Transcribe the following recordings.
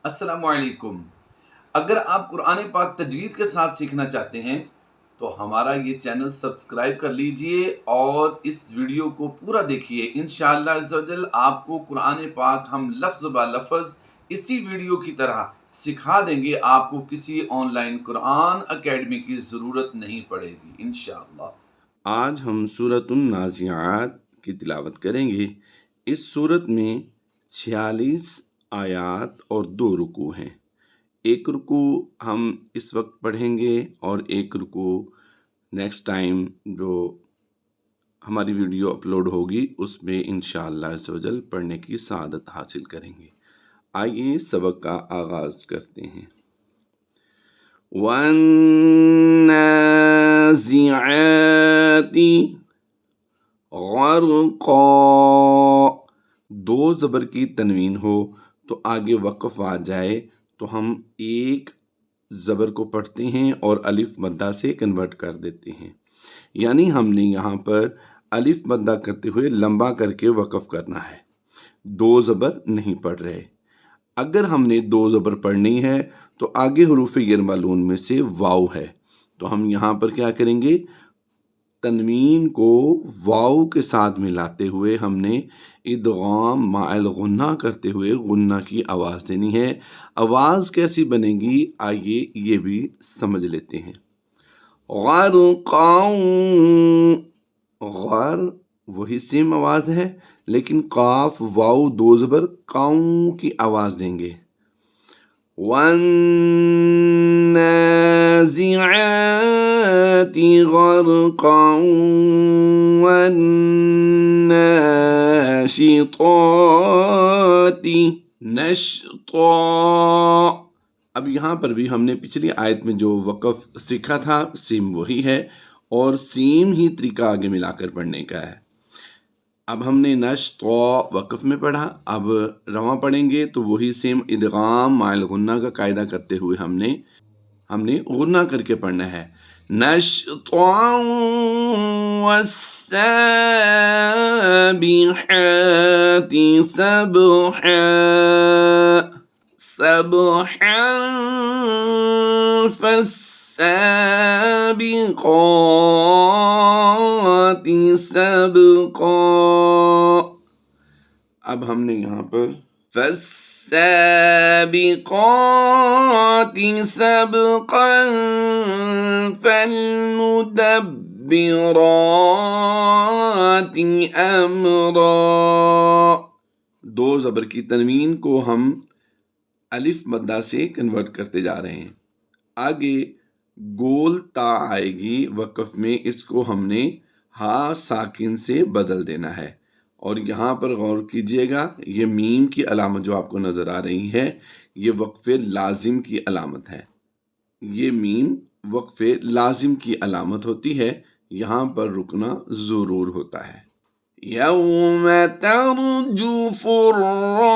السلام علیکم۔ اگر آپ قرآن پاک تجوید کے ساتھ سیکھنا چاہتے ہیں تو ہمارا یہ چینل سبسکرائب کر لیجئے اور اس ویڈیو کو پورا دیکھیے۔ انشاءاللہ عز و جل آپ کو قرآن پاک ہم لفظ با لفظ اسی ویڈیو کی طرح سکھا دیں گے، آپ کو کسی آن لائن قرآن اکیڈمی کی ضرورت نہیں پڑے گی انشاءاللہ۔ آج ہم سورۃ النازعات کی تلاوت کریں گے۔ اس سورت میں 46 آیات اور 2 رکوع ہیں۔ ایک رکوع ہم اس وقت پڑھیں گے اور ایک رکوع نیکسٹ ٹائم جو ہماری ویڈیو اپلوڈ ہوگی اس میں انشاءاللہ عز و جل پڑھنے کی سعادت حاصل کریں گے۔ آئیے سبق کا آغاز کرتے ہیں۔ والنازعات غرقا، 2 زبر کی تنوین ہو تو آگے وقف آ جائے تو ہم ایک زبر کو پڑھتے ہیں اور الف مدہ سے کنورٹ کر دیتے ہیں، یعنی ہم نے یہاں پر الف مدہ کرتے ہوئے لمبا کر کے وقف کرنا ہے، 2 زبر نہیں پڑھ رہے۔ اگر ہم نے 2 زبر پڑھنی ہے تو آگے حروف یرملون میں سے واو ہے، تو ہم یہاں پر کیا کریں گے، تنوین کو واو کے ساتھ ملاتے ہوئے ہم نے ادغام مع الغنہ کرتے ہوئے غنہ کی آواز دینی ہے۔ آواز کیسی بنے گی آئیے یہ بھی سمجھ لیتے ہیں۔ غرقاؤں، غر وہی سیم آواز ہے لیکن قاف واو 2 زبر قاؤں کی آواز دیں گے۔ والنازعات غرقا والناشطات نشطا۔ اب یہاں پر بھی ہم نے پچھلی آیت میں جو وقف سیکھا تھا سیم وہی ہے اور سیم ہی طریقہ آگے ملا کر پڑھنے کا ہے۔ اب ہم نے نشطا وقف میں پڑھا، اب رواں پڑھیں گے تو وہی سیم ادغام مع الغنہ کا قاعدہ کرتے ہوئے ہم نے غنہ کر کے پڑھنا ہے۔ نشطا والسابحات سبحا، سبحا فالسابقات سبقا۔ اب ہم نے یہاں پر فالسابقات سبقا فالمدبرات امرا، 2 زبر کی تنوین کو ہم الف مدہ سے کنورٹ کرتے جا رہے ہیں۔ آگے گول تا آئے گی وقف میں، اس کو ہم نے ہا ساکن سے بدل دینا ہے، اور یہاں پر غور کیجئے گا یہ میم کی علامت جو آپ کو نظر آ رہی ہے یہ وقف لازم کی علامت ہے، یہ میم وقف لازم کی علامت ہوتی ہے، یہاں پر رکنا ضرور ہوتا ہے۔ یوم ترجف الراجفہ،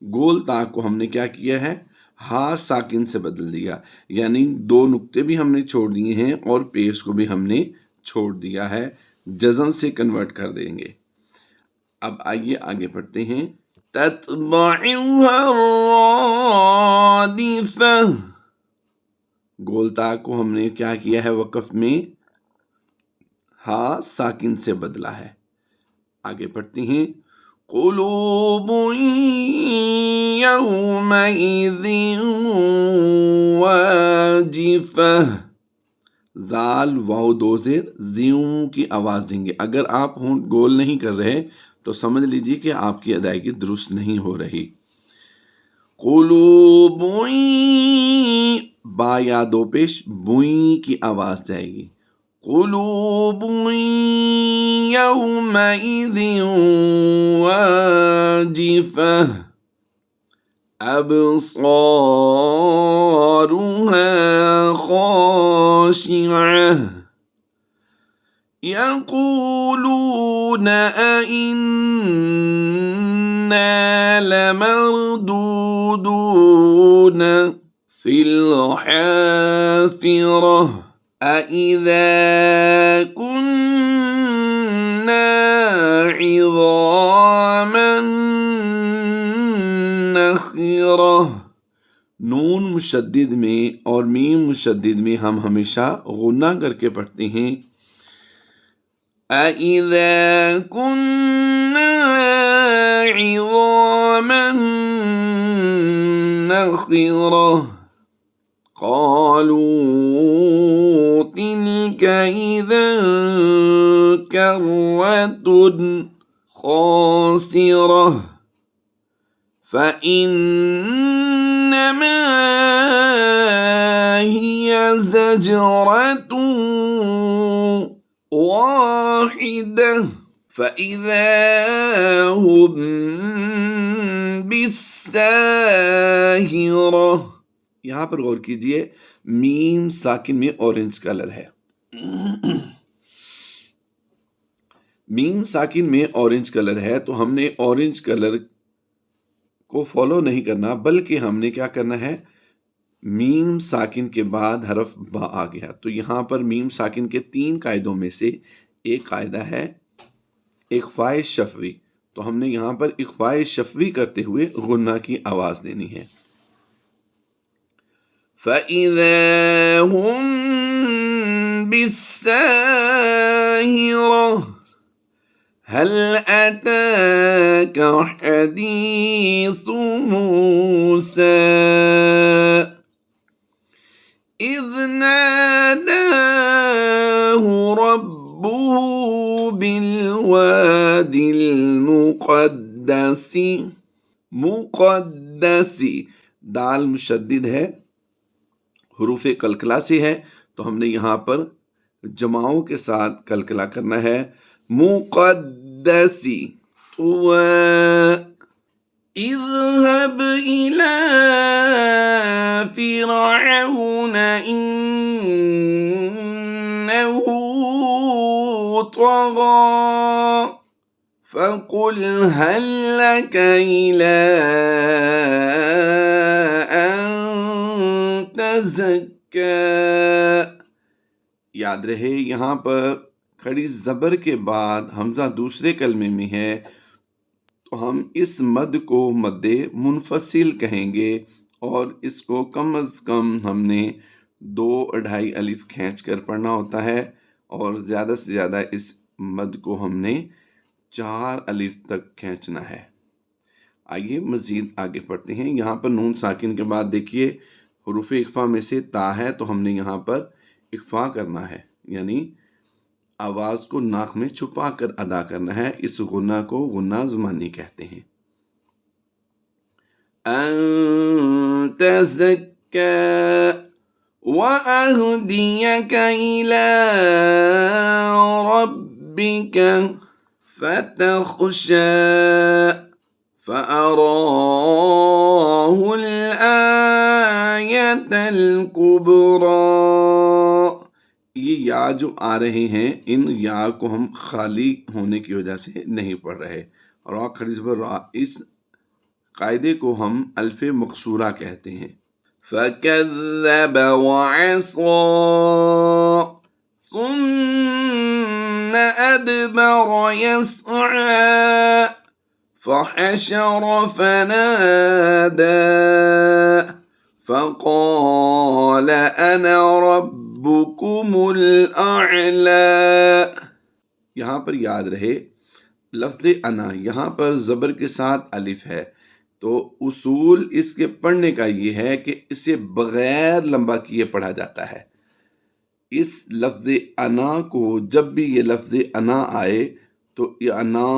گول تا کو ہم نے کیا کیا ہے، ہا ساکن سے بدل دیا، یعنی 2 نقطے بھی ہم نے چھوڑ دیے ہیں اور پیش کو بھی ہم نے چھوڑ دیا ہے، جزم سے کنورٹ کر دیں گے۔ اب آئیے آگے پڑھتے ہیں۔ تتبعها الرادفہ، گول تا کو ہم نے کیا کیا ہے، وقف میں ہا ساکن سے بدلا ہے۔ آگے پڑھتے ہیں۔ قلوب یومئذ واجفہ، زال واو 2 زیر زیوں کی آواز دیں گے، اگر آپ ہونٹ گول نہیں کر رہے تو سمجھ لیجیے کہ آپ کی ادائیگی درست نہیں ہو رہی۔ قلوب، با یا 2 پیش بوئیں کی آواز جائے گی۔ قلوب یومئذ واجفہ، أبصارها خاشعة يقولون أئنا لمردودون في الحافرة أئذا كنا عظاما نخرہ، نون مشدد میں اور میم مشدد میں ہم ہمیشہ غنہ کر کے پڑھتے ہیں. اَإِذَا كُنَّا عِظَامًا نَخِرَةً قَالُوا تِلْكَ إِذًا كَرَّةٌ خَاسِرَةٌ فَإِنَّمَا هِيَ زَجْرَةٌ واحدة فإذا هم بالساہرة. یہاں پر غور کیجئے، میم ساکن میں اورنج کلر ہے. میم ساکن میں اورنج کلر ہے تو ہم نے اورنج کلر کو فالو نہیں کرنا، بلکہ ہم نے کیا کرنا ہے، میم ساکن کے بعد حرف با آ گیا تو یہاں پر میم ساکن کے 3 قاعدوں میں سے ایک قاعدہ ہے اخفاء شفوی، تو ہم نے یہاں پر اخفاء شفوی کرتے ہوئے غنہ کی آواز دینی ہے. فَإِذَا هُم بِالسَّاهِرَةِ هَلْ أَتَاكَ حَدِيثُ مُوسَىٰ إِذْ نَادَاهُ رَبُّهُ بِالْوَادِ المقدس دال مشدد ہے، حروف کلکلا سے ہے تو ہم نے یہاں پر جماؤں کے ساتھ کلکلا کرنا ہے. مقدسی اذهب إلى فرعون إنه طغى فقل هل لك إلى أن تزكى. یاد رہے یہاں پر کھڑی زبر کے بعد حمزہ دوسرے کلمے میں ہے تو ہم اس مد کو مد منفصل کہیں گے اور اس کو کم از کم ہم نے 2-2.5 الف کھینچ کر پڑھنا ہوتا ہے اور زیادہ سے زیادہ اس مد کو ہم نے 4 الف تک کھینچنا ہے. آئیے مزید آگے پڑھتے ہیں. یہاں پر نون ساکن کے بعد دیکھیے حروف اخفا میں سے تا ہے تو ہم نے یہاں پر اخفا کرنا ہے، یعنی آواز کو ناک میں چھپا کر ادا کرنا ہے. اس غنہ کو غنہ زمانی کہتے ہیں. أَن تَزَكَّى وَأَهْدِيَكَ إِلَىٰ رَبِّكَ فَتَخْشَىٰ فَأَرَاهُ الْآيَةَ الْكُبْرَىٰ. یہ یا جو آ رہے ہیں ان یا کو ہم خالی ہونے کی وجہ سے نہیں پڑھ رہے. را کھڑی زبر را، اس قاعدے کو ہم الف مقصورہ کہتے ہیں. فَكَذَّبَ وَعَصَىٰ ثُمَّ أَدْبَرَ يَسْعَىٰ فَحَشَرَ فَنَادَىٰ فَقَالَ أَنَا رَبُّكُمُ الْأَعْلَىٰ. یہاں پر یاد رہے لفظ انا یہاں پر زبر کے ساتھ الف ہے تو اصول اس کے پڑھنے کا یہ ہے کہ اسے بغیر لمبا کیے پڑھا جاتا ہے. اس لفظ انا کو جب بھی یہ لفظ انا آئے تو یہ انا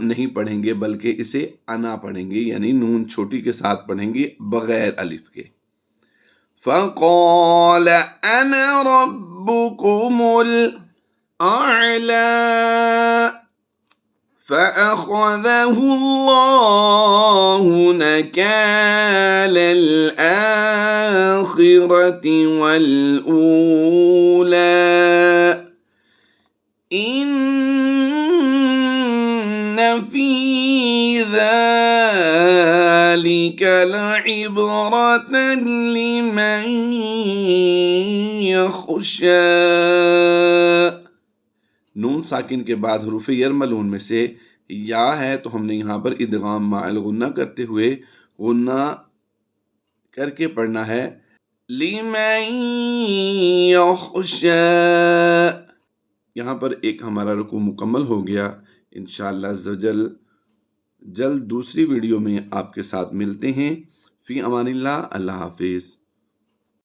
نہیں پڑھیں گے بلکہ اسے انا پڑھیں گے، یعنی نون چھوٹی کے ساتھ پڑھیں گے بغیر الف کے. فَقَالَ أَنَا رَبُّكُمُ الْأَعْلَىٰ فَأَخَذَهُ اللَّهُ نَكَالَ الْآخِرَةِ وَالْأُولَىٰ إِنَّ فِي ذَلِكَ لَعِبْرَةً لِمَن يَخْشَىٰ. نون ساکن کے بعد حروف یرملون میں سے یا ہے تو ہم نے یہاں پر ادغام مع الغنہ کرتے ہوئے غنہ کر کے پڑھنا ہے لمن یخشی۔ یہاں پر ایک ہمارا رکوع مکمل ہو گیا۔ انشاءاللہ عزوجل جلد دوسری ویڈیو میں آپ کے ساتھ ملتے ہیں۔ فی امان اللہ، اللہ حافظ۔